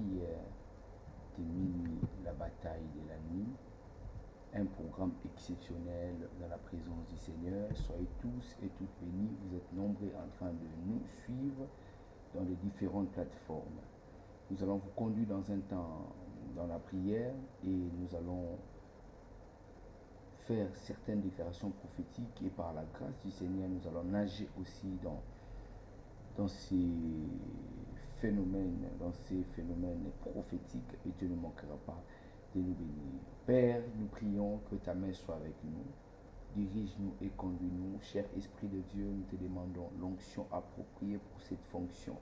prière de minuit, la bataille de la nuit. Un programme exceptionnel dans la présence du Seigneur. Soyez tous et toutes bénis. Vous êtes nombreux en train de nous suivre dans les différentes plateformes. Nous allons vous conduire dans un temps dans la prière et nous allons faire certaines déclarations prophétiques et par la grâce du Seigneur, nous allons nager aussi dans ces phénomènes prophétiques et Dieu ne manquera pas de nous bénir. Père, nous prions que ta main soit avec nous. Dirige-nous et conduis-nous. Cher Esprit de Dieu, nous te demandons l'onction appropriée pour cette fonction,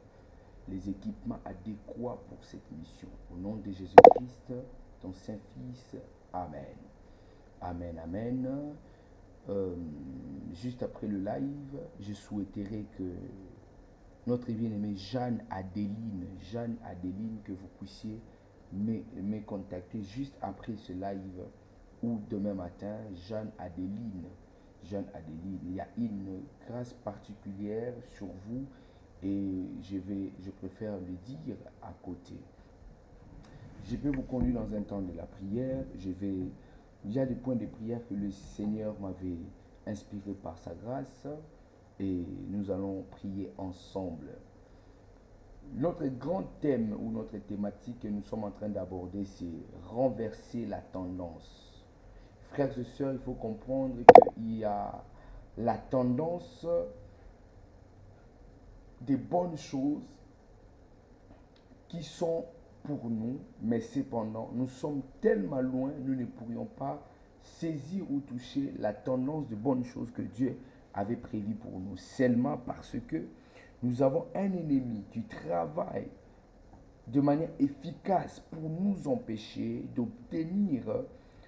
les équipements adéquats pour cette mission. Au nom de Jésus-Christ, ton Saint-Fils. Amen. Amen, amen. Juste après le live, je souhaiterais que notre bien-aimée Jeanne Adeline, que vous puissiez me contacter juste après ce live ou demain matin. Jeanne Adeline, il y a une grâce particulière sur vous et je préfère le dire à côté. Je vais vous conduire dans un temps de la prière. Il y a des points de prière que le Seigneur m'avait inspiré par sa grâce et nous allons prier ensemble. Notre grand thème ou notre thématique que nous sommes en train d'aborder, c'est renverser la tendance. Frères et sœurs, il faut comprendre qu'il y a la tendance des bonnes choses qui sont pour nous, mais cependant, nous sommes tellement loin, nous ne pourrions pas saisir ou toucher la tendance de bonnes choses que Dieu avait prévues pour nous, seulement parce que nous avons un ennemi qui travaille de manière efficace pour nous empêcher d'obtenir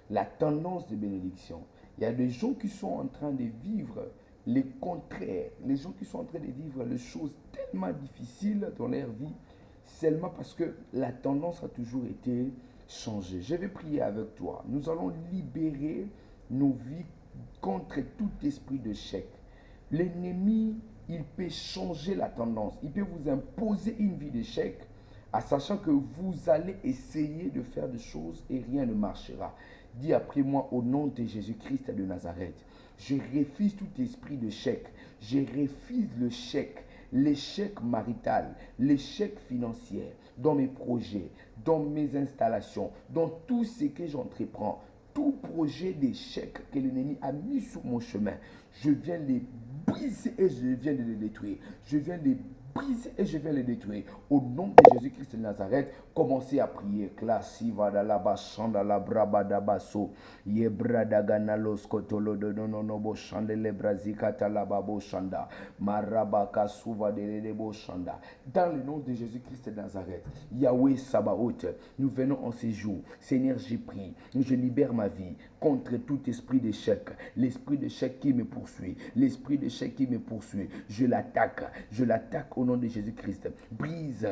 la tendance de bénédiction. Il y a des gens qui sont en train de vivre les contraires, les gens qui sont en train de vivre les choses tellement difficiles dans leur vie, seulement parce que la tendance a toujours été changée. Je vais prier avec toi. Nous allons libérer nos vies contre tout esprit de chèque. L'ennemi, il peut changer la tendance. Il peut vous imposer une vie d'échec, en sachant que vous allez essayer de faire des choses et rien ne marchera. Dis après moi au nom de Jésus-Christ de Nazareth. Je refuse tout esprit de chèque. Je refuse le chèque. L'échec marital, l'échec financier, dans mes projets, dans mes installations, dans tout ce que j'entreprends, tout projet d'échec que l'ennemi a mis sur mon chemin, je viens les briser et je viens de les détruire. Je viens les briser et je viens les détruire. Au nom de Jésus-Christ de Nazareth, commencez à prier. Klasi vadalaba shandala brabadabaso. Yebradaganalos kotolo de nonobo shandele brazika talababo shanda. Marabaka suva de lebo shanda. Dans le nom de Jésus-Christ de Nazareth, Yahweh Sabaoth, nous venons en ces jours. Seigneur, j'ai pris. Je libère ma vie contre tout esprit d'échec. L'esprit d'échec qui me poursuit. L'esprit d'échec qui me poursuit. Je l'attaque au nom de Jésus-Christ. Brise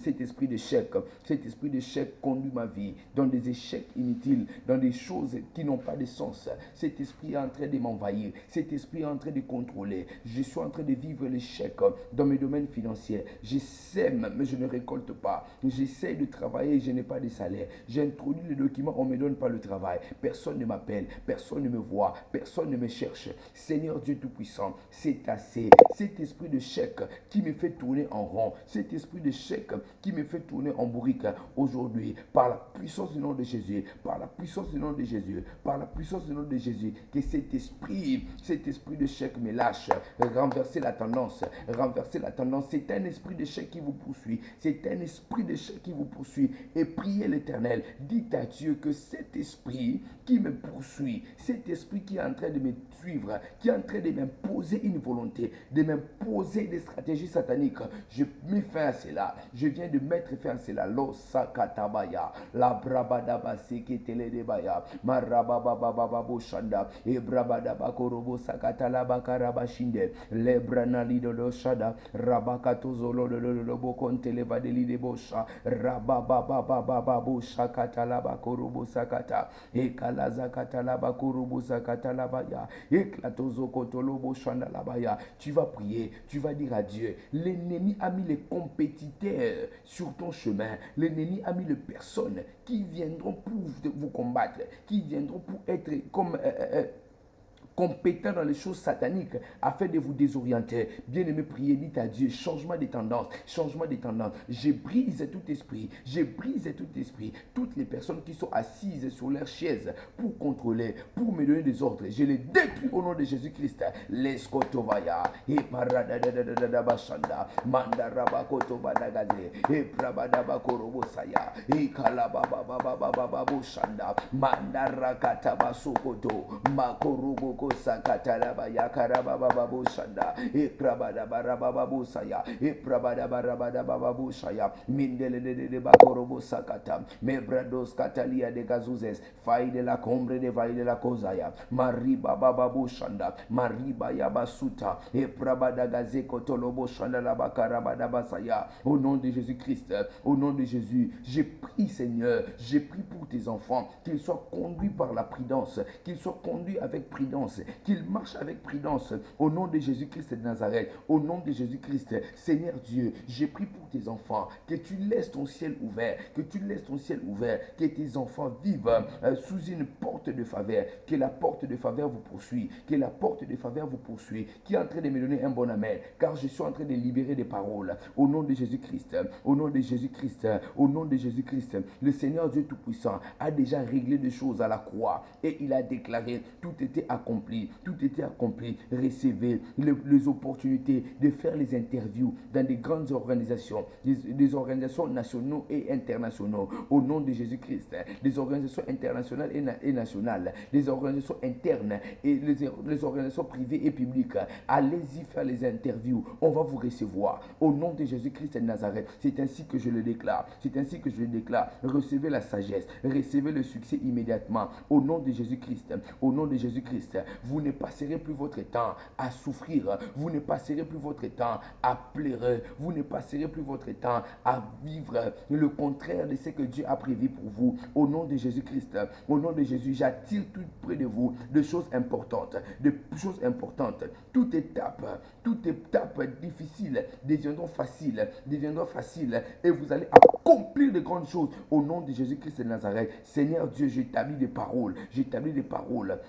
cet esprit d'échec. Cet esprit d'échec conduit ma vie dans des échecs inutiles, dans des choses qui n'ont pas de sens. Cet esprit est en train de m'envahir. Cet esprit est en train de contrôler. Je suis en train de vivre l'échec dans mes domaines financiers. Je sème, mais je ne récolte pas. J'essaie de travailler et je n'ai pas de salaire. J'introduis les documents, on ne me donne pas le travail. Personne ne m'appelle, personne ne me voit, personne ne me cherche. Seigneur Dieu Tout-Puissant, c'est assez. Cet esprit de chèque qui me fait tourner en rond, cet esprit de chèque qui me fait tourner en bourrique, aujourd'hui, par la puissance du nom de Jésus, par la puissance du nom de Jésus, par la puissance du nom de Jésus, que cet esprit de chèque me lâche. Renverser la tendance, c'est un esprit de chèque qui vous poursuit, c'est un esprit de chèque qui vous poursuit. Et priez l'Éternel, dites à Dieu que cet esprit qui me poursuit, cet esprit qui est en train de me suivre, qui est en train de m'imposer une volonté, de m'imposer des stratégies sataniques, je mets fin à cela. Je viens de mettre fin à cela. Losakatabaya, la brabadaba seketele debaya, marababababo shanda, e brabadaba korobo sakatalaba karabashinde, le branali do shada, rabakatozolo do bokontele vadeli de bosha, rabababababo shakatalaba korobo sakata, e kalaza katalaba korobo sakatalaba ya, e klatozo kotolobo shanda labaya. Tu vas prier, tu vas dire à Dieu, L'ennemi a mis les compétiteurs sur ton chemin. L'ennemi a mis les personnes qui viendront pour vous combattre, qui viendront pour être comme compétent dans les choses sataniques afin de vous désorienter. Bien-aimé, priez, dites à Dieu, changement des tendances, changement des tendances. Je brise tout esprit, toutes les personnes qui sont assises sur leur chaise pour contrôler, pour me donner des ordres, je les détruis au nom de Jésus-Christ. L'escotovaya, et paradadadadadabashanda, mandarabakotobadagaze, et prabadabakorobosaya, et kalabababababababashanda, mandarakatabasokoto, makoroboko sakatalaba yakarababababosanda, e prabadabarabababosaya, e prabadabarabababosaya, mindele bakorobosakata, mebrados katalia de gazuzes, faille de la combre de vaille de la kozaya, mariba bababoshanda, mariba yabasuta, et prabadagaze kotoloboshanda la bakarabadabasaya. Au nom de Jésus-Christ, au nom de Jésus, je prie Seigneur, je prie pour tes enfants, qu'ils soient conduits par la prudence, qu'ils soient conduits avec prudence, qu'ils marchent avec prudence, au nom de Jésus-Christ de Nazareth, au nom de Jésus-Christ. Seigneur Dieu, je prie pour tes enfants, que tu laisses ton ciel ouvert, que tu laisses ton ciel ouvert, que tes enfants vivent sous une porte de faveur, que la porte de faveur vous poursuit, que la porte de faveur vous poursuit, qui est en train de me donner un bon amen, car je suis en train de libérer des paroles, au nom de Jésus-Christ, au nom de Jésus-Christ, au nom de Jésus-Christ. Le Seigneur Dieu Tout-Puissant a déjà réglé des choses à la croix, et il a déclaré, tout était accompli, tout était accompli. Recevez les opportunités de faire les interviews dans des grandes organisations, des organisations nationales et internationales, au nom de Jésus-Christ, des organisations internationales et nationales, les organisations internes et les organisations privées et publiques. Allez-y faire les interviews, on va vous recevoir, au nom de Jésus-Christ de Nazareth. C'est ainsi que je le déclare, c'est ainsi que je le déclare. Recevez la sagesse, recevez le succès immédiatement, au nom de Jésus-Christ, au nom de Jésus-Christ. Vous ne passerez plus votre temps à souffrir, vous ne passerez plus votre temps à pleurer, vous ne passerez plus votre temps à vivre le contraire de ce que Dieu a prévu pour vous. Au nom de Jésus-Christ, au nom de Jésus, j'attire tout près de vous de choses importantes, Toute étape difficile deviendront faciles, et vous allez accomplir de grandes choses au nom de Jésus-Christ de Nazareth. Seigneur Dieu, j'établis des paroles,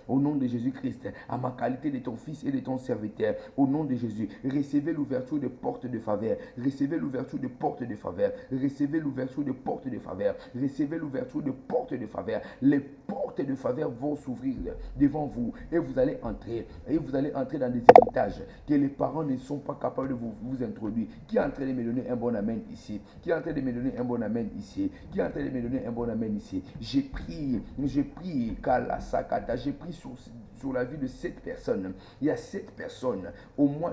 au nom de Jésus-Christ, à ma qualité de ton fils et de ton serviteur, au nom de Jésus. Recevez l'ouverture de portes de faveur, recevez l'ouverture de portes de faveur, recevez l'ouverture de portes de faveur, recevez l'ouverture de portes de faveur. Les portes de faveur vont s'ouvrir devant vous, et vous allez entrer dans des héritages que les parents ne sont pas capables de vous introduire. Qui est en train de me donner un bon amen ici? Qui est en train de me donner un bon amen ici? Qui est en train de me donner un bon amen ici? J'ai pris, Kalasakata, j'ai pris sur la vie de 7 personnes. Il y a 7 personnes au mois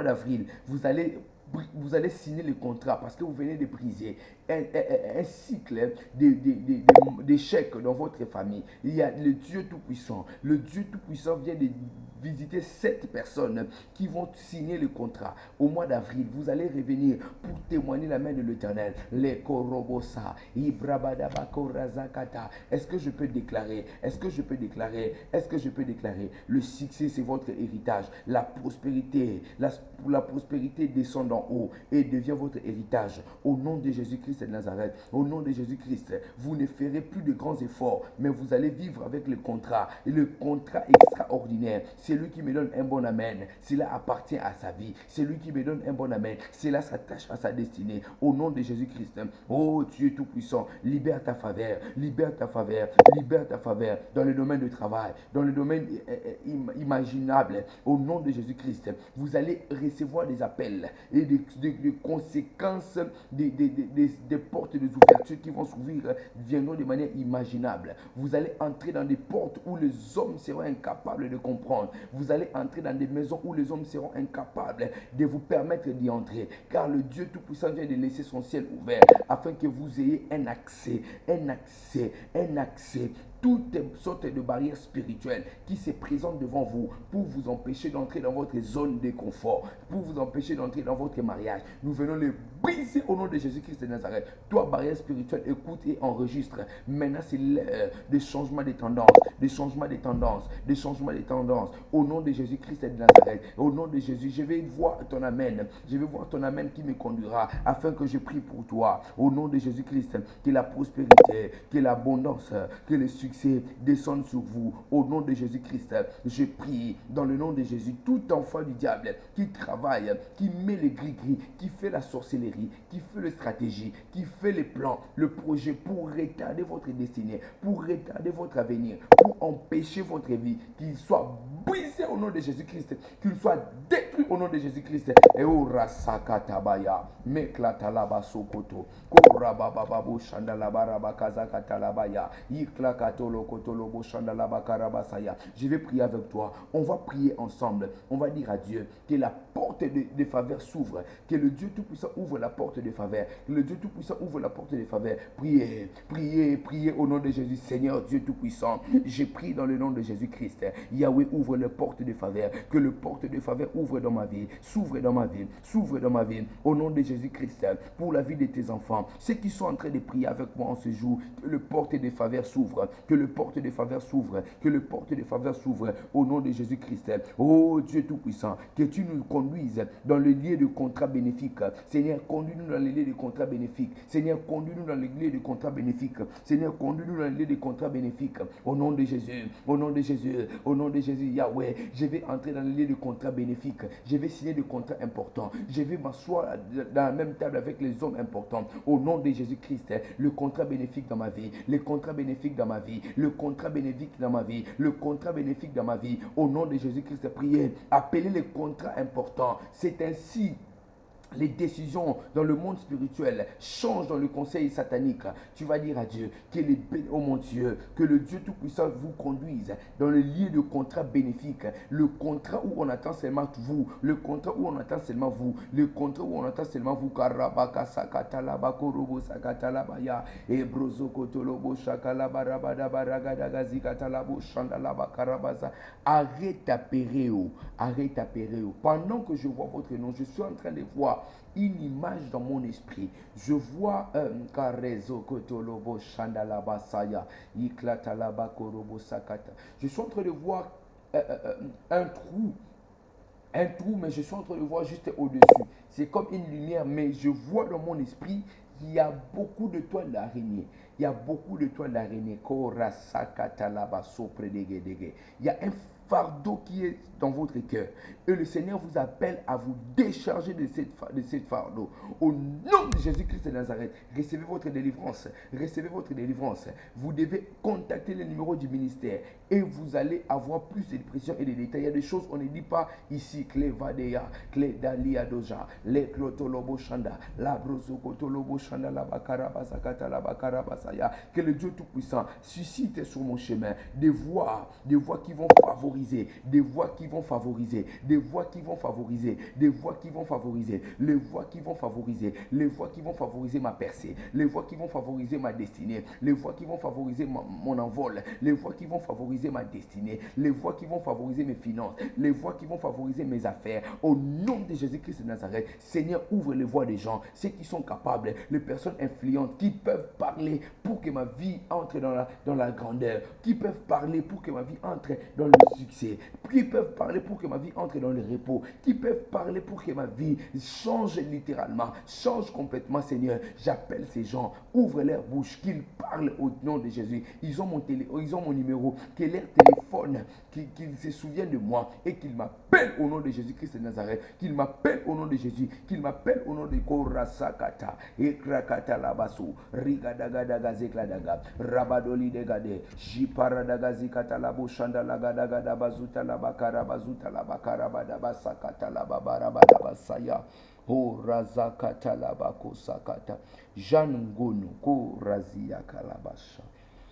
d'avril. Vous allez signer le contrat parce que vous venez de briser un cycle d'échecs dans votre famille. Il y a le Dieu Tout-Puissant. Le Dieu Tout-Puissant vient de visiter 7 personnes qui vont signer le contrat au mois d'avril. Vous allez revenir pour témoigner la main de l'Éternel. Les Korobosa, Ibrabadabakorazakata. Est-ce que je peux déclarer? Le succès, c'est votre héritage. La prospérité descend d'en haut et devient votre héritage. Au nom de Jésus-Christ de Nazareth, au nom de Jésus-Christ, vous ne ferez plus de grands efforts, mais vous allez vivre avec le contrat. Et le contrat extraordinaire, c'est lui qui me donne un bon amen. Cela appartient à sa vie. C'est lui qui me donne un bon amen. Cela s'attache à sa destinée. Au nom de Jésus-Christ, oh Dieu Tout-Puissant, libère ta faveur dans le domaine du travail, dans le domaine imaginable. Au nom de Jésus-Christ, vous allez recevoir des appels et des conséquences des portes, des ouvertures qui vont s'ouvrir viendront de manière imaginable. Vous allez entrer dans des portes où les hommes seront incapables de comprendre. Vous allez entrer dans des maisons où les hommes seront incapables de vous permettre d'y entrer. Car le Dieu Tout-Puissant vient de laisser son ciel ouvert afin que vous ayez un accès. Toutes sortes de barrières spirituelles qui se présentent devant vous pour vous empêcher d'entrer dans votre zone de confort, pour vous empêcher d'entrer dans votre mariage. Nous venons les brisé au nom de Jésus-Christ de Nazareth. Toi, barrière spirituelle, écoute et enregistre. Maintenant, c'est l'heure de changement des tendances, des changements des tendances, des changements des tendances. Au nom de Jésus-Christ de Nazareth, au nom de Jésus, je vais voir ton amen. Je vais voir ton amen qui me conduira afin que je prie pour toi. Au nom de Jésus-Christ, que la prospérité, que l'abondance, que le succès descendent sur vous. Au nom de Jésus-Christ, je prie dans le nom de Jésus. Tout enfant du diable qui travaille, qui met les gris-gris, qui fait la sorcellerie, qui fait la stratégie, qui fait les plans, le projet pour retarder votre destinée, pour retarder votre avenir, pour empêcher votre vie, qu'il soit brisé au nom de Jésus-Christ, qu'il soit détruit au nom de Jésus-Christ. Et au rasakatabaya, meklatalaba sokoto, korabababo shandalabaraba kazakatalabaya, iklakatolo kotolobo shandalaba karabasaya. Je vais prier avec toi. On va prier ensemble. On va dire à Dieu que la porte de faveur s'ouvre, que le Dieu Tout-Puissant ouvre la porte de faveur, que le Dieu Tout-Puissant ouvre la porte de faveur. Priez, priez, priez au nom de Jésus. Seigneur Dieu Tout-Puissant, je prie dans le nom de Jésus-Christ. Yahweh ouvre les portes de faveur, que le porte de faveur ouvre dans ma vie, s'ouvre dans ma vie, s'ouvre dans ma vie. Au nom de Jésus-Christ, pour la vie de tes enfants, ceux qui sont en train de prier avec moi en ce jour, que le porte de faveur s'ouvre, que le porte de faveur s'ouvre, que le porte de faveur s'ouvre au nom de Jésus-Christ. Oh Dieu Tout-Puissant, que tu nous conduises dans le lieu de contrat bénéfique. Seigneur, conduis-nous dans le lieu de contrat bénéfique. Seigneur, conduis-nous dans le lieu de contrat bénéfique. Seigneur, conduis-nous dans le lieu de contrat bénéfique. Au nom de Jésus, au nom de Jésus, au nom de Jésus, Yahweh, je vais entrer dans le lieu de contrat bénéfique. Je vais signer des contrats importants. Je vais m'asseoir dans la même table avec les hommes importants. Au nom de Jésus-Christ, le contrat bénéfique dans ma vie, le contrat bénéfique dans ma vie, le contrat bénéfique dans ma vie, le contrat bénéfique dans ma vie. Au nom de Jésus-Christ, priez. Appelez les contrats importants. C'est ainsi les décisions dans le monde spirituel changent dans le conseil satanique. Tu vas dire à Dieu, oh mon Dieu, que le Dieu Tout-Puissant vous conduise dans le lieu de contrat bénéfique, le contrat où on attend seulement vous, le contrat où on attend seulement vous, le contrat où on attend seulement vous. Karabaka sakatalaba korobo sakatalabaya ebrozo kotolobo shakalabarabada baragadagazi katalabo shandalaba karabaza. Arrête à péréo, arrête à péréo. Pendant que je vois votre nom, je suis en train de voir une image dans mon esprit. Je vois je suis en train de voir un trou, mais je suis en train de voir juste au-dessus. C'est comme une lumière, mais je vois dans mon esprit qu'il y a beaucoup de toiles d'araignée. Il y a beaucoup de toiles d'araignée. Il y a un fardeau qui est dans votre cœur. Et le Seigneur vous appelle à vous décharger de cette fardeau. Au nom de Jésus-Christ de Nazareth, recevez votre délivrance. Recevez votre délivrance. Vous devez contacter le numéro du ministère et vous allez avoir plus de pression et de détails. Il y a des choses on ne dit pas ici. Clé Vadeya, Clé Dalia Doja, Les Clotolobo Shanda, La Brosokotolobo Shanda, La Bakarabasakata, La Bakarabasaya. Que le Dieu Tout-Puissant suscite sur mon chemin des voix qui vont favoriser, des voix qui vont favoriser, des voix qui vont favoriser, des voix qui vont favoriser, les voix qui vont favoriser, les voix qui vont favoriser ma percée, les voix qui vont favoriser ma destinée, les voix qui vont favoriser mon envol, les voix qui vont favoriser ma destinée, les voix qui vont favoriser mes finances, les voix qui vont favoriser mes affaires. Au nom de Jésus-Christ de Nazareth, Seigneur, ouvre les voix des gens, ceux qui sont capables, les personnes influentes, qui peuvent parler pour que ma vie entre dans la grandeur, qui peuvent parler pour que ma vie entre dans le succès, qui peuvent parler pour que ma vie entre dans le repos, qui peuvent parler pour que ma vie change littéralement, change complètement. Seigneur, j'appelle ces gens, ouvre leur bouche, qu'ils parlent au nom de Jésus. Ils ont mon numéro, que leur téléphone, qu'ils se souviennent de moi et qu'ils m'appellent au nom de Jésus-Christ de Nazareth, qu'ils m'appellent au nom de Jésus, qu'ils m'appellent au nom de Korasakata, Ekrakata Labaso, Rigadagadaga Zekladaga, Rabadoli Degade, Jiparadagazikata Labo Shanda Lagadagada Bazuta Labakara Bazuta Labakarabada Basakata Lababarabada O Razakata Labako Sakata, Janungonu, Ko Razia Kalabasha.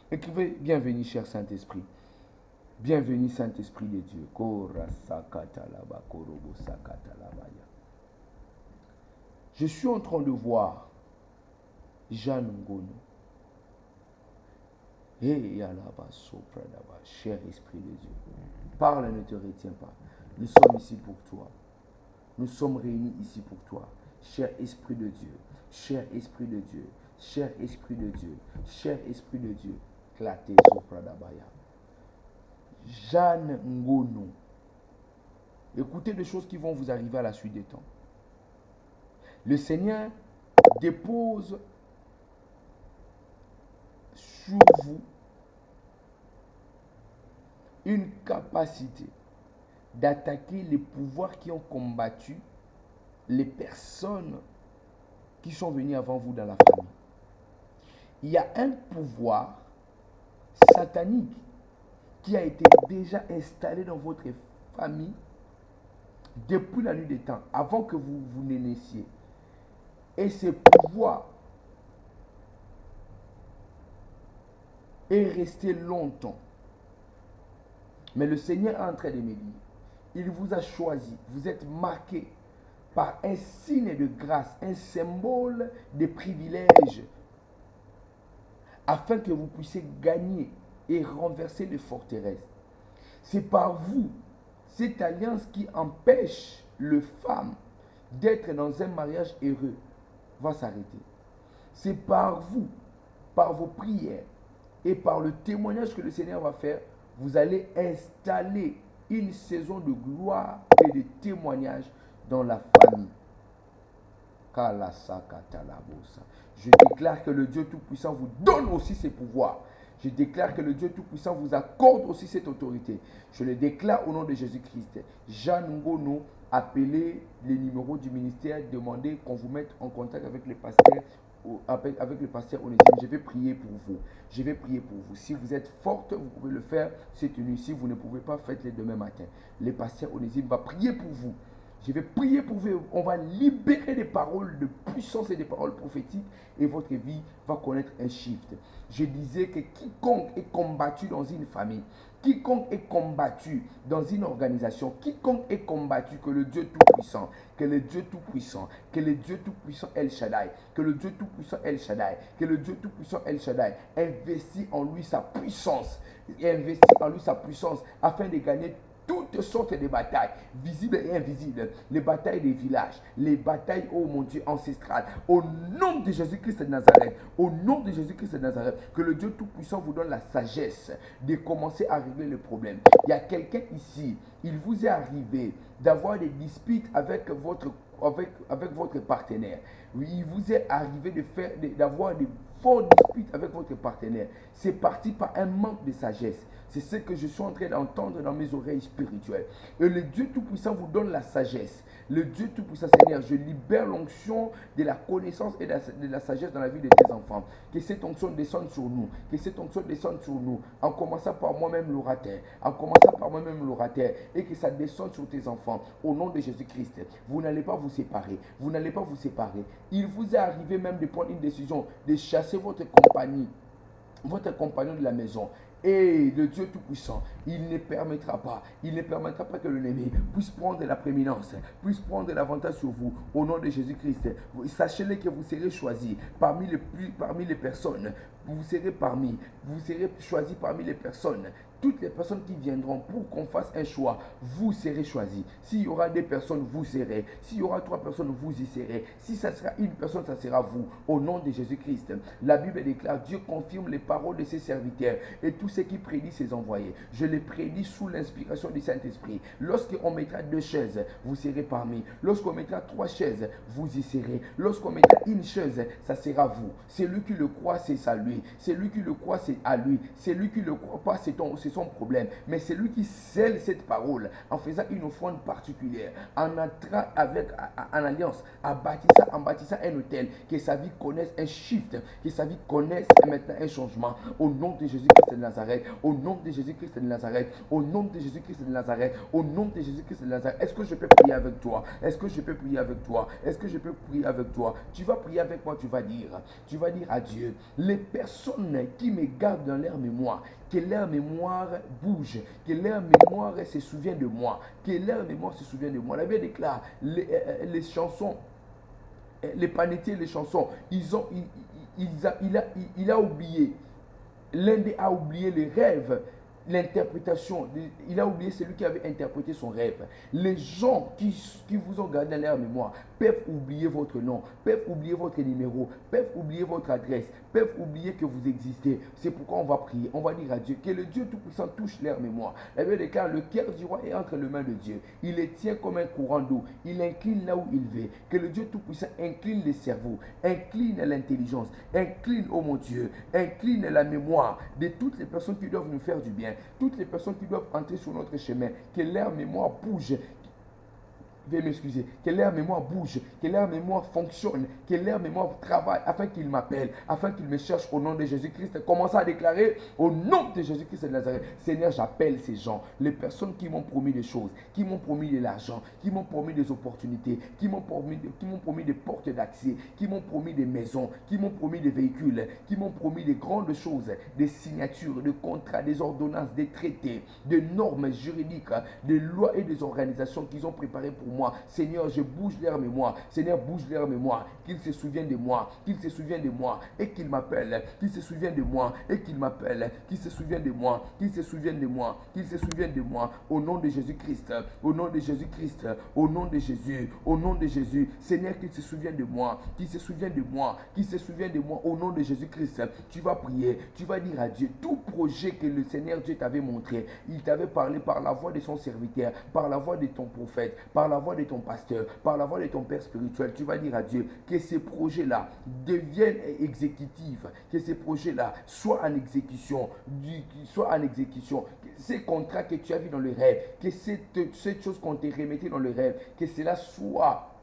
Écrivez, bienvenue, cher Saint-Esprit. Bienvenue, Saint-Esprit de Dieu. Ko Rasakata Labako Robo Sakata Labaya. Je suis en train de voir Janungonu. Et Yalaba Sopradaba, cher Esprit de Dieu. Parle, ne te retiens pas. Nous sommes ici pour toi. Nous sommes réunis ici pour toi. cher Esprit de Dieu, cher Esprit de Dieu, cher Esprit de Dieu, cher Esprit de Dieu, Claté Sopradabaya. Jeanne Ngono. Écoutez des choses qui vont vous arriver à la suite des temps. Le Seigneur dépose sur vous une capacité d'attaquer les pouvoirs qui ont combattu les personnes qui sont venues avant vous dans la famille. Il y a un pouvoir satanique qui a été déjà installé dans votre famille depuis la nuit des temps, avant que vous ne naissiez. Et ce pouvoir est resté longtemps. Mais le Seigneur est en train de me dire, il vous a choisi, vous êtes marqué par un signe de grâce, un symbole de privilège, afin que vous puissiez gagner et renverser les forteresses. C'est par vous, cette alliance qui empêche les femmes d'être dans un mariage heureux va s'arrêter. C'est par vous, par vos prières et par le témoignage que le Seigneur va faire, vous allez installer une saison de gloire et de témoignage dans la famille. Je déclare que le Dieu Tout-Puissant vous donne aussi ses pouvoirs. Je déclare que le Dieu Tout-Puissant vous accorde aussi cette autorité. Je le déclare au nom de Jésus-Christ. Jeanne Ngono, appelez les numéros du ministère, demandez qu'on vous mette en contact avec les pasteurs, avec le pasteur Onésime. Je vais prier pour vous. Je vais prier pour vous. Si vous êtes forte, vous pouvez le faire cette nuit. Si vous ne pouvez pas, faites-le demain matin. Le pasteur Onésime va prier pour vous. Je vais prier pour vous. On va libérer des paroles de puissance et des paroles prophétiques et votre vie va connaître un shift. Je disais que quiconque est combattu dans une famille, quiconque est combattu dans une organisation, quiconque est combattu, que le Dieu Tout-Puissant, que le Dieu Tout-Puissant, que le Dieu Tout-Puissant El Shaddai, que le Dieu Tout-Puissant El Shaddai, que le Dieu Tout-Puissant El Shaddai investit en lui sa puissance, et investit en lui sa puissance afin de gagner toutes sortes de batailles, visibles et invisibles, les batailles des villages, les batailles, oh mon Dieu, ancestrales, au nom de Jésus-Christ de Nazareth, au nom de Jésus-Christ de Nazareth, que le Dieu Tout-Puissant vous donne la sagesse de commencer à régler les problèmes. Il y a quelqu'un ici, il vous est arrivé d'avoir des disputes avec votre partenaire. Oui, il vous est arrivé d'avoir des fortes disputes avec votre partenaire. C'est parti par un manque de sagesse. C'est ce que je suis en train d'entendre dans mes oreilles spirituelles. Et le Dieu Tout-Puissant vous donne la sagesse. Le Dieu Tout-Puissant, Seigneur, je libère l'onction de la connaissance et de la sagesse dans la vie de tes enfants. Que cette onction descende sur nous. Que cette onction descende sur nous. En commençant par moi-même l'orateur. En commençant par moi-même l'orateur. Et que ça descende sur tes enfants. Au nom de Jésus-Christ. Vous n'allez pas vous séparer. Vous n'allez pas vous séparer. Il vous est arrivé même de prendre une décision de chasser votre compagnie. Votre compagnon de la maison. Et le Dieu Tout-Puissant, il ne permettra pas que l'ennemi puisse prendre la prééminence, puisse prendre l'avantage sur vous, au nom de Jésus-Christ. Sachez-le que vous serez choisis parmi les personnes, vous serez choisis parmi les personnes. Toutes les personnes qui viendront pour qu'on fasse un choix, vous serez choisis. S'il y aura 2 personnes, vous serez. S'il y aura 3 personnes, vous y serez. Si ça sera une personne, ça sera vous. Au nom de Jésus-Christ. La Bible déclare, Dieu confirme les paroles de ses serviteurs et tout ce qui prédit ses envoyés. Je les prédis sous l'inspiration du Saint-Esprit. Lorsqu'on mettra 2 chaises, vous serez parmi. Lorsqu'on mettra 3 chaises, vous y serez. Lorsqu'on mettra une chaise, ça sera vous. Celui qui le croit, c'est à lui. Celui qui le croit, c'est à lui. Celui qui ne le croit pas, c'est son problème. Mais c'est lui qui scelle cette parole en faisant une offrande particulière, en entrant en alliance, en bâtissant un hôtel, que sa vie connaisse un shift, que sa vie connaisse maintenant un changement. Au nom de Jésus-Christ de Nazareth, au nom de Jésus-Christ de Nazareth, au nom de Jésus-Christ de Nazareth, au nom de Jésus-Christ de Nazareth. Est-ce que je peux prier avec toi? Est-ce que je peux prier avec toi? Est-ce que je peux prier avec toi? Tu vas prier avec moi, tu vas dire à Dieu, les personnes qui me gardent dans leur mémoire, que leur mémoire bouge, que leur mémoire se souvient de moi, que leur mémoire se souvient de moi. La Bible déclare, les chansons, les panetiers, les chansons, il a oublié, l'un d'eux a oublié les rêves, l'interprétation, il a oublié celui qui avait interprété son rêve. Les gens qui vous ont gardé dans leur mémoire, peuvent oublier votre nom, peuvent oublier votre numéro, peuvent oublier votre adresse, peuvent oublier que vous existez. C'est pourquoi on va prier, on va dire à Dieu que le Dieu Tout-Puissant touche leur mémoire. La Bible déclare, le cœur du roi est entre les mains de Dieu. Il les tient comme un courant d'eau. Il incline là où il veut. Que le Dieu Tout-Puissant incline les cerveaux, incline l'intelligence, incline, oh mon Dieu, incline la mémoire de toutes les personnes qui doivent nous faire du bien, toutes les personnes qui doivent entrer sur notre chemin, que leur mémoire bouge. Veuillez m'excuser, que leur mémoire bouge, que leur mémoire fonctionne, que leur mémoire travaille afin qu'ils m'appellent, afin qu'ils me cherchent au nom de Jésus-Christ. Commencez à déclarer au nom de Jésus-Christ de Nazareth. Seigneur, j'appelle ces gens, les personnes qui m'ont promis des choses, qui m'ont promis de l'argent, qui m'ont promis des opportunités, qui m'ont promis des portes d'accès, qui m'ont promis des maisons, qui m'ont promis des véhicules, qui m'ont promis des grandes choses, des signatures, des contrats, des ordonnances, des traités, des normes juridiques, des lois et des organisations qu'ils ont préparées pour moi. Seigneur, je bouge leur mémoire. Seigneur, bouge leur mémoire. Qu'ils se souviennent de moi. Qu'ils se souviennent de moi et qu'ils m'appellent. Qu'ils se souviennent de moi et qu'ils m'appellent. Qu'ils se souviennent de moi. Qu'ils se souviennent de moi. Qu'ils se souviennent de moi. Au nom de Jésus-Christ. Au nom de Jésus-Christ. Au nom de Jésus. Au nom de Jésus. Seigneur, qu'ils se souviennent de moi. Qu'ils se souviennent de moi. Qu'ils se souviennent de moi. Au nom de Jésus-Christ. Tu vas prier. Tu vas dire à Dieu tout projet que le Seigneur Dieu t'avait montré. Il t'avait parlé par la voix de son serviteur, par la voix de ton prophète, par la voix de ton pasteur, par la voix de ton père spirituel. Tu vas dire à Dieu que ces projets-là deviennent exécutifs, que ces projets-là soient en exécution, ces contrats que tu as vus dans le rêve, que cette chose qu'on t'a remettée dans le rêve, que cela soit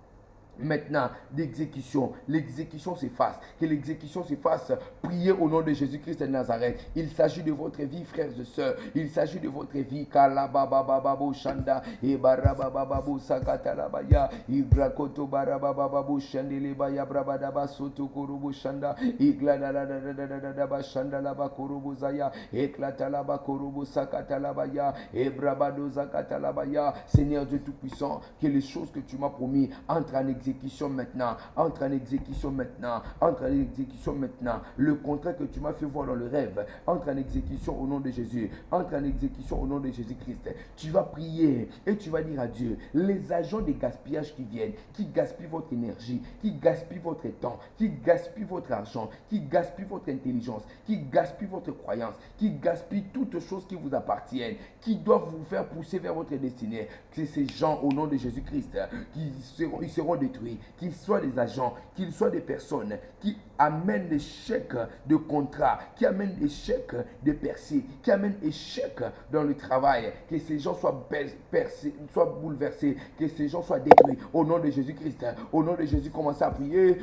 maintenant d'exécution. L'exécution s'efface. Que l'exécution s'efface. Priez au nom de Jésus-Christ de Nazareth. Il s'agit de votre vie, frères et sœurs. Il s'agit de votre vie. Kalababababo shanda. Ebarabababo sakatalabaya. Ibrakoto barabababo shandelebaya brabadaba soto korobo shanda. Igladadadadadadaba shandalaba korobo zaya. Eklatalaba korobo sakatalabaya. Ebrabado zakatalabaya. Seigneur Dieu Tout-Puissant, que les choses que tu m'as promis entrent en exécution maintenant, entre en exécution maintenant, entre en exécution maintenant. Le contrat que tu m'as fait voir dans le rêve, entre en exécution au nom de Jésus, entre en exécution au nom de Jésus-Christ. Tu vas prier et tu vas dire à Dieu, les agents de gaspillage qui viennent, qui gaspillent votre énergie, qui gaspillent votre temps, qui gaspillent votre argent, qui gaspillent votre intelligence, qui gaspillent votre croyance, qui gaspillent toutes choses qui vous appartiennent, qui doivent vous faire pousser vers votre destinée. C'est ces gens au nom de Jésus-Christ ils seront détruits, qu'ils soient des agents, qu'ils soient des personnes qui amènent l'échec de contrat, qui amènent l'échec de percées, qui amènent l'échec dans le travail, que ces gens soient soient bouleversés, que ces gens soient détruits au nom de Jésus-Christ. Au nom de Jésus, commencez à prier,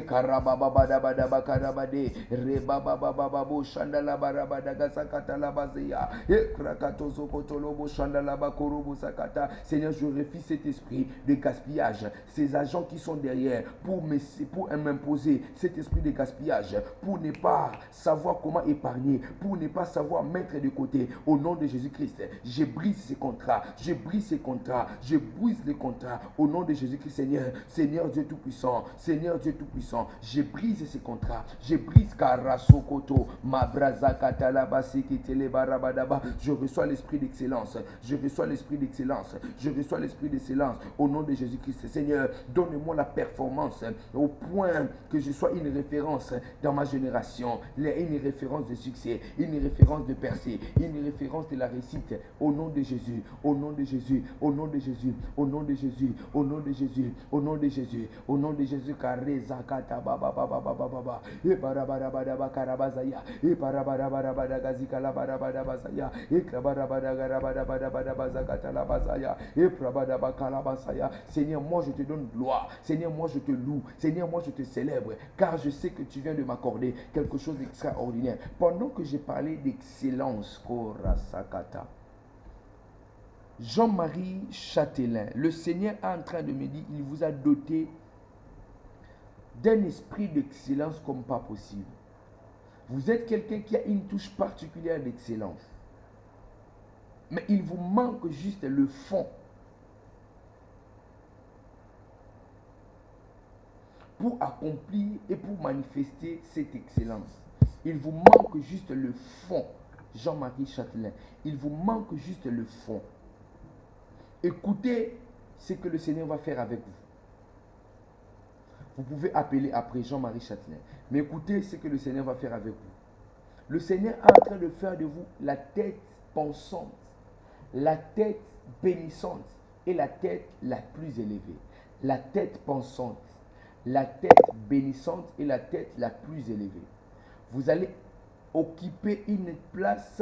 karabababadabadaba karabade, rebababababo shandalabarabadaga sakatalabazeya, ekrakatozokotolobo shandalabakorobo sakata. Seigneur, je refuse cet esprit de gaspillage, ces agents qui sont derrière pour m'imposer cet esprit de gaspillage, pour ne pas savoir comment épargner, pour ne pas savoir mettre de côté. Au nom de Jésus-Christ, je brise ces contrats, je brise ces contrats, je brise les contrats. Au nom de Jésus-Christ, Seigneur, Seigneur Dieu Tout-Puissant, Seigneur Dieu Tout-Puissant, je brise ces contrats, je brise Karasokoto, Mabrazakatalabasekitelebarabadaba. Je reçois l'esprit d'excellence, je reçois l'esprit d'excellence, je reçois l'esprit d'excellence. Au nom de Jésus-Christ, Seigneur, donne-moi la performance au point que je sois une référence dans ma génération, une référence de succès, une référence de percée, une référence de la réussite. Au nom de Jésus, au nom de Jésus, au nom de Jésus, au nom de Jésus, au nom de Jésus, au nom de Jésus, au nom de Jésus, Karezakata baba baba baba baba, et barabarabadaba karabazaya, et barabarabadagazikala barabadabazaya, et kabarabadagarabadabadabazakatalabazaya, et prabadabakalabasaya. Seigneur, moi je te donne gloire. Seigneur, moi je te loue. Seigneur, moi je te célèbre, car je sais que tu viens de m'accorder quelque chose d'extraordinaire. Pendant que j'ai parlé d'excellence, Korasakata, Jean-Marie Châtelain, le Seigneur est en train de me dire, il vous a doté d'un esprit d'excellence comme pas possible. Vous êtes quelqu'un qui a une touche particulière d'excellence. Mais il vous manque juste le fond pour accomplir et pour manifester cette excellence. Il vous manque juste le fond, Jean-Marie Châtelain. Il vous manque juste le fond. Écoutez ce que le Seigneur va faire avec vous. Vous pouvez appeler après Jean-Marie Châtelain. Mais écoutez ce que le Seigneur va faire avec vous. Le Seigneur est en train de faire de vous la tête pensante, la tête bénissante et la tête la plus élevée. La tête pensante, la tête bénissante et la tête la plus élevée. Vous allez occuper une place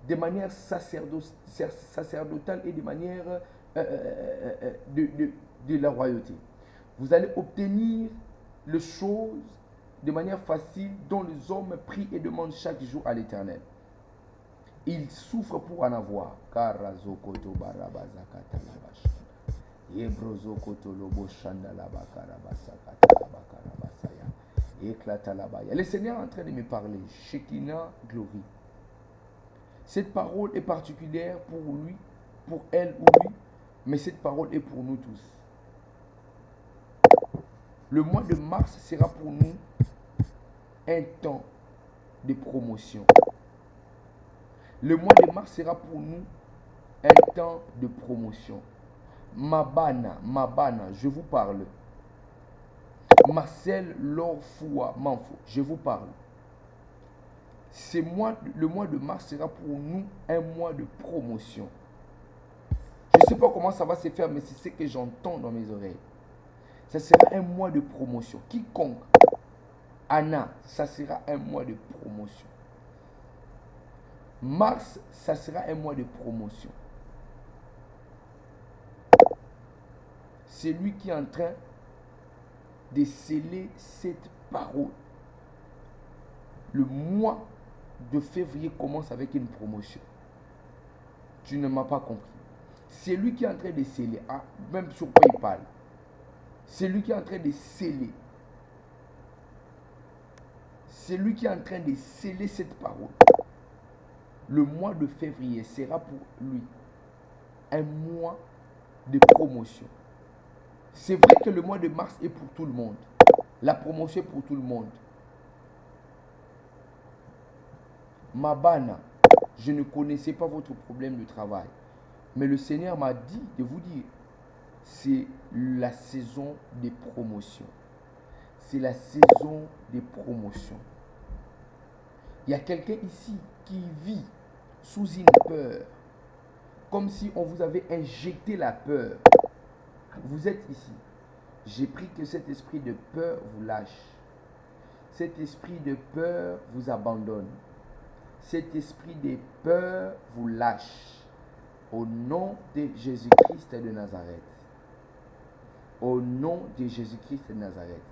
de manière sacerdotale et de manière de la royauté. Vous allez obtenir les choses de manière facile dont les hommes prient et demandent chaque jour à l'Éternel. Ils souffrent pour en avoir. Le Seigneur est en train de me parler. Shekinah Glory. Cette parole est particulière pour lui, pour elle ou lui, mais cette parole est pour nous tous. Le mois de mars sera pour nous un temps de promotion. Le mois de mars sera pour nous un temps de promotion. Mabana, je vous parle. Marcel Lorfoua Manfo, je vous parle. Le mois de mars sera pour nous un mois de promotion. Je ne sais pas comment ça va se faire, mais c'est ce que j'entends dans mes oreilles. Ça sera un mois de promotion. Quiconque, Anna, ça sera un mois de promotion. Mars, ça sera un mois de promotion. C'est lui qui est en train de sceller cette parole. Le mois de février commence avec une promotion. Tu ne m'as pas compris. C'est lui qui est en train de sceller. Ah, même sur quoi il parle. C'est lui qui est en train de sceller. C'est lui qui est en train de sceller cette parole. Le mois de février sera pour lui un mois de promotion. C'est vrai que le mois de mars est pour tout le monde. La promotion est pour tout le monde. Mabana, je ne connaissais pas votre problème de travail. Mais le Seigneur m'a dit de vous dire, c'est la saison des promotions. C'est la saison des promotions. Il y a quelqu'un ici qui vit sous une peur. Comme si on vous avait injecté la peur. Vous êtes ici. J'ai pris que cet esprit de peur vous lâche. Cet esprit de peur vous abandonne. Cet esprit de peur vous lâche. Au nom de Jésus-Christ de Nazareth. Au nom de Jésus-Christ de Nazareth.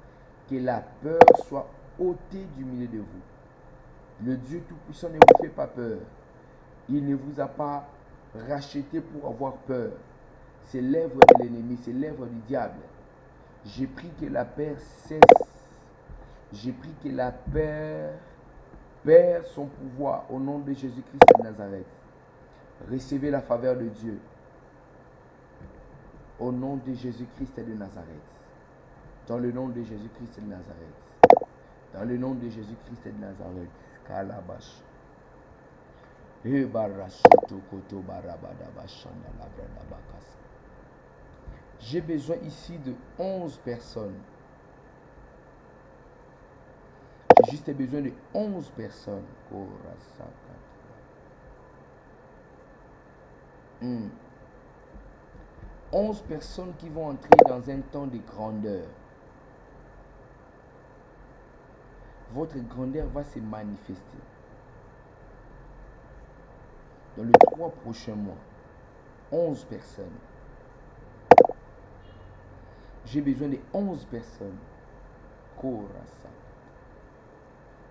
Que la peur soit ôtée du milieu de vous. Le Dieu Tout-Puissant ne vous fait pas peur. Il ne vous a pas racheté pour avoir peur. C'est l'œuvre de l'ennemi, c'est l'œuvre du diable. J'ai pris que la peur cesse. J'ai pris que la peur perd son pouvoir au nom de Jésus-Christ de Nazareth. Recevez la faveur de Dieu. Au nom de Jésus-Christ de Nazareth. Dans le nom de Jésus-Christ de Nazareth. Dans le nom de Jésus-Christ de Nazareth. Kalabash. J'ai besoin ici de 11 personnes. J'ai juste besoin de 11 personnes. 11 personnes qui vont entrer dans un temps de grandeur. Votre grandeur va se manifester. Dans les 3 prochains mois, 11 personnes. J'ai besoin de 11 personnes.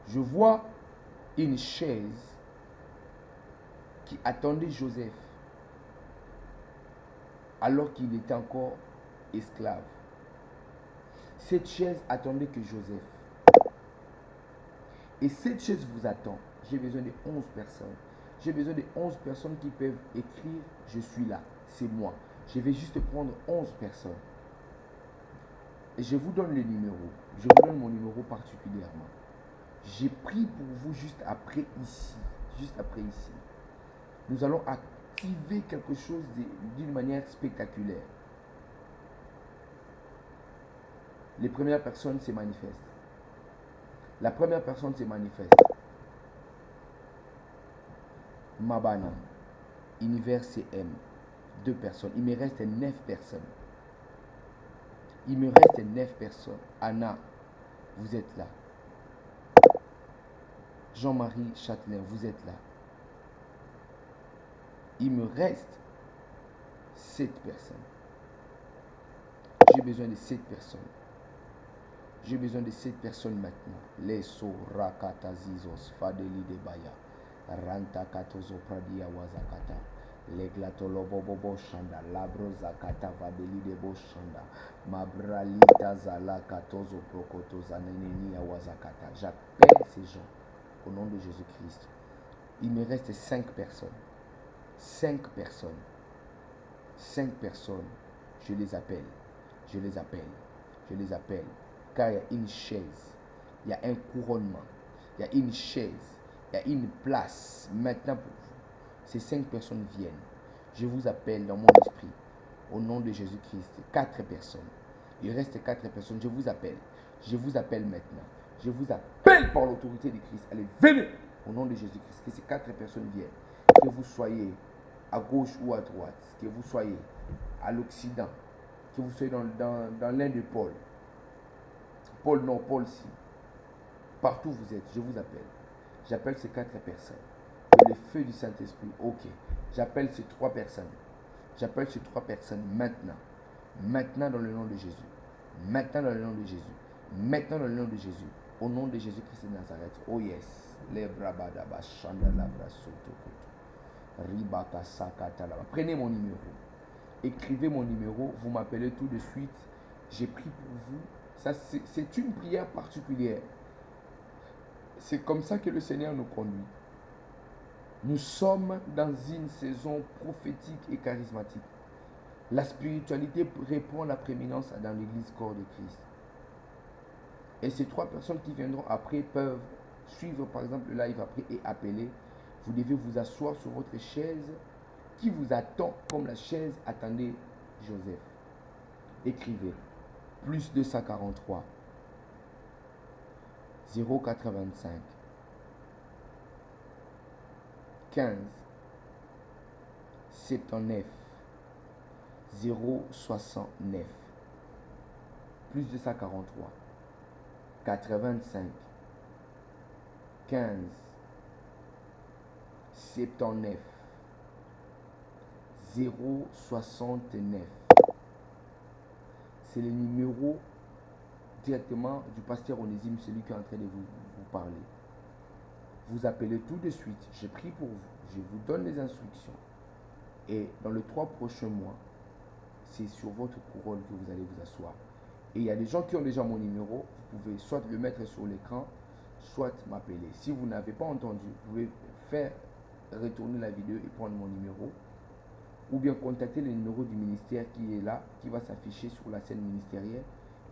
Je vois une chaise qui attendait Joseph alors qu'il était encore esclave. Cette chaise attendait que Joseph. Et cette chaise vous attend. J'ai besoin de 11 personnes. J'ai besoin de 11 personnes qui peuvent écrire « Je suis là, c'est moi ». Je vais juste prendre 11 personnes. Et je vous donne les numéros. Je vous donne mon numéro particulièrement. J'ai pris pour vous juste après ici. Juste après ici. Nous allons activer quelque chose d'une manière spectaculaire. les premières personnes se manifestent. La première personne se manifeste. Mabana, univers CM, 2 personnes. Il me reste 9 personnes. Il me reste 9 personnes. Anna, vous êtes là. Jean-Marie Châtelain, vous êtes là. Il me reste 7 personnes. J'ai besoin de 7 personnes. J'ai besoin de 7 personnes maintenant. Les Sorakatazizos, Fadeli de Baya, Ranta Katozo Pradia Wazakata, Leglatolobobo Shanda, Labro Zakata Vadeli de Boshanda, Mabralita Zala Katozo Prokoto Zaneneni Wazakata. J'appelle ces gens au nom de Jésus-Christ. Il me reste 5 personnes. 5 personnes. 5 personnes. Je les appelle. Je les appelle. Je les appelle. Car il y a une chaise. Il y a un couronnement. Il y a une chaise. Il y a une place maintenant pour vous. Ces 5 personnes viennent. Je vous appelle dans mon esprit. Au nom de Jésus-Christ. 4 personnes. Il reste 4 personnes. Je vous appelle. Je vous appelle maintenant. Je vous appelle par l'autorité de Christ. Allez, venez au nom de Jésus-Christ. Que ces 4 personnes viennent. Que vous soyez à gauche ou à droite. Que vous soyez à l'Occident. Que vous soyez dans l'un des pôles. Pôle Nord, pôle Sud. Partout où vous êtes, je vous appelle. J'appelle ces 4 personnes. Que le feu du Saint-Esprit. Ok. J'appelle ces 3 personnes. J'appelle ces 3 personnes maintenant. Maintenant dans le nom de Jésus. Maintenant dans le nom de Jésus. Maintenant dans le nom de Jésus. Au nom de Jésus-Christ de Nazareth. Oh yes. Les brabadaba chandalabra sotokoto. Ribaka sakatalaba. Prenez mon numéro. Écrivez mon numéro. Vous m'appelez tout de suite. J'ai pris pour vous. Ça, c'est une prière particulière. C'est comme ça que le Seigneur nous conduit. Nous sommes dans une saison prophétique et charismatique. La spiritualité répond à la prééminence dans l'église corps de Christ. Et ces 3 personnes qui viendront après peuvent suivre par exemple le live après et appeler. Vous devez vous asseoir sur votre chaise qui vous attend comme la chaise attendait Joseph. Écrivez. Plus 243 085 15 79 069 plus 243 85 15 79 069. C'est le numéro directement du pasteur Onésime, celui qui est en train de vous parler. Vous appelez tout de suite. Je prie pour vous. Je vous donne les instructions. Et dans les 3 prochains mois, c'est sur votre couronne que vous allez vous asseoir. Et il y a des gens qui ont déjà mon numéro. Vous pouvez soit le mettre sur l'écran, soit m'appeler. Si vous n'avez pas entendu, vous pouvez faire retourner la vidéo et prendre mon numéro. Ou bien contacter le numéro du ministère qui est là, qui va s'afficher sur la scène ministérielle.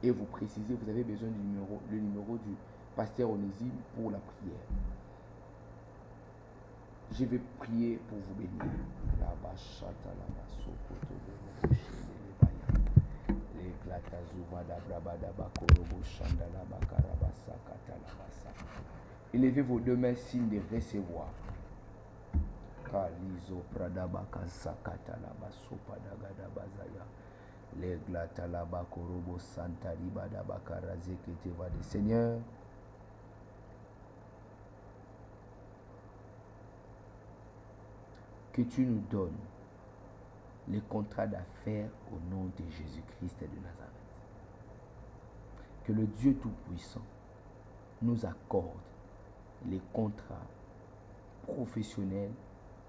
Et vous précisez, vous avez besoin du numéro, le numéro du pasteur Onésime pour la prière. Je vais prier pour vous bénir. Élevez vos 2 mains, signe de recevoir. Kalizo pradabaka sakata laba sopa dagada bazaya. Leglata laba korobo santa riba dabaka razekete vade. Seigneur, que tu nous donnes les contrats d'affaires au nom de Jésus-Christ de Nazareth. Que le Dieu Tout-Puissant nous accorde les contrats professionnels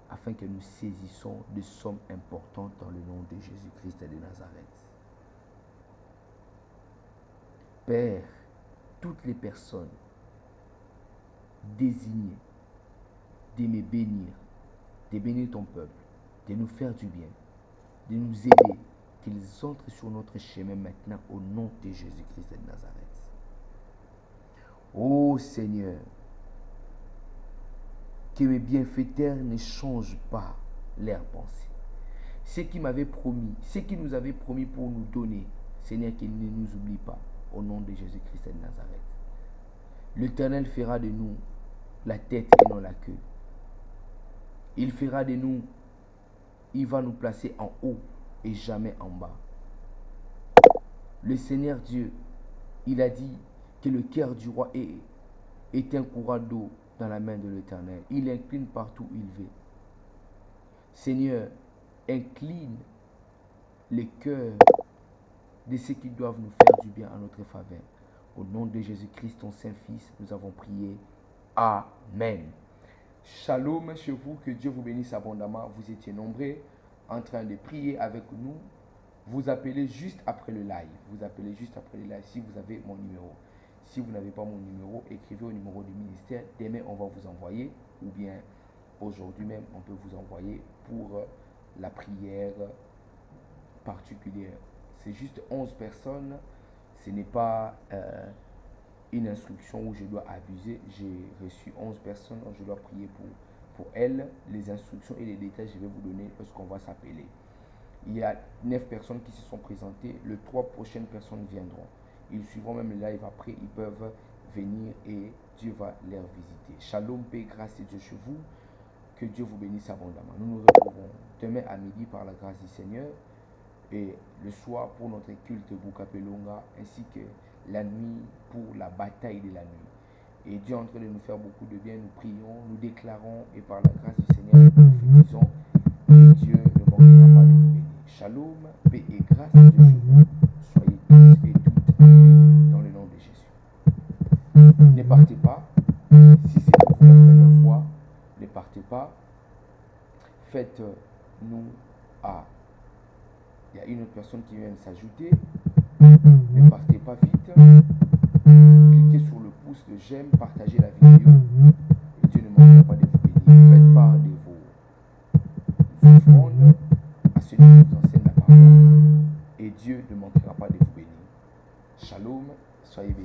afin que nous saisissons de sommes importantes dans le nom de Jésus-Christ de Nazareth. Père, toutes les personnes désignées de me bénir, de bénir ton peuple, de nous faire du bien, de nous aider, qu'ils entrent sur notre chemin maintenant au nom de Jésus-Christ de Nazareth. Ô Seigneur, que mes bienfaiteurs ne changent pas leurs pensées. Ce qu'ils m'avaient promis, ce qu'ils nous avaient promis pour nous donner, Seigneur, qu'ils ne nous oublient pas. au nom de Jésus-Christ de Nazareth. L'Éternel fera de nous la tête et non la queue. Il fera de nous, il va nous placer en haut et jamais en bas. Le Seigneur Dieu, il a dit que le cœur du roi est un courant d'eau dans la main de l'Éternel. Il incline partout où il veut. Seigneur, incline les cœurs de ceux qui doivent nous faire du bien en notre faveur. Au nom de Jésus-Christ, ton Saint-Fils, nous avons prié. Amen. Shalom chez vous, que Dieu vous bénisse abondamment. Vous étiez nombreux en train de prier avec nous. Vous appelez juste après le live. Vous appelez juste après le live si vous avez mon numéro. Si vous n'avez pas mon numéro, écrivez au numéro du ministère. Demain, on va vous envoyer. Ou bien aujourd'hui même, on peut vous envoyer pour la prière particulière. C'est juste 11 personnes. Ce n'est pas une instruction où je dois abuser. J'ai reçu 11 personnes. Je dois prier pour elles. Les instructions et les détails, je vais vous donner lorsqu'on va s'appeler. Il y a 9 personnes qui se sont présentées. Les 3 prochaines personnes viendront. Ils suivront même le live après. Ils peuvent venir et Dieu va les visiter. Shalom, paix, grâce et Dieu chez vous. Que Dieu vous bénisse abondamment. Nous nous retrouvons demain à midi par la grâce du Seigneur. Et le soir pour notre culte Bukapelonga, ainsi que la nuit pour la bataille de la nuit. Et Dieu est en train de nous faire beaucoup de bien. Nous prions, nous déclarons et par la grâce du Seigneur, nous prophétisons que Dieu ne manquera pas de vous bénir. Shalom, paix et grâce de Dieu chez vous. Soyez tous et toutes bénis dans le nom de Jésus. Ne partez pas. Si c'est pour vous la première fois, ne partez pas. Faites-nous à... Il y a une autre personne qui vient de s'ajouter. Ne partez pas vite. Cliquez sur le pouce de j'aime, partagez la vidéo. Et Dieu ne manquera pas de vous bénir. Faites part de vos offrandes à celui qui vous enseigne la parole. Et Dieu ne manquera pas de vous bénir. Shalom, soyez bénis.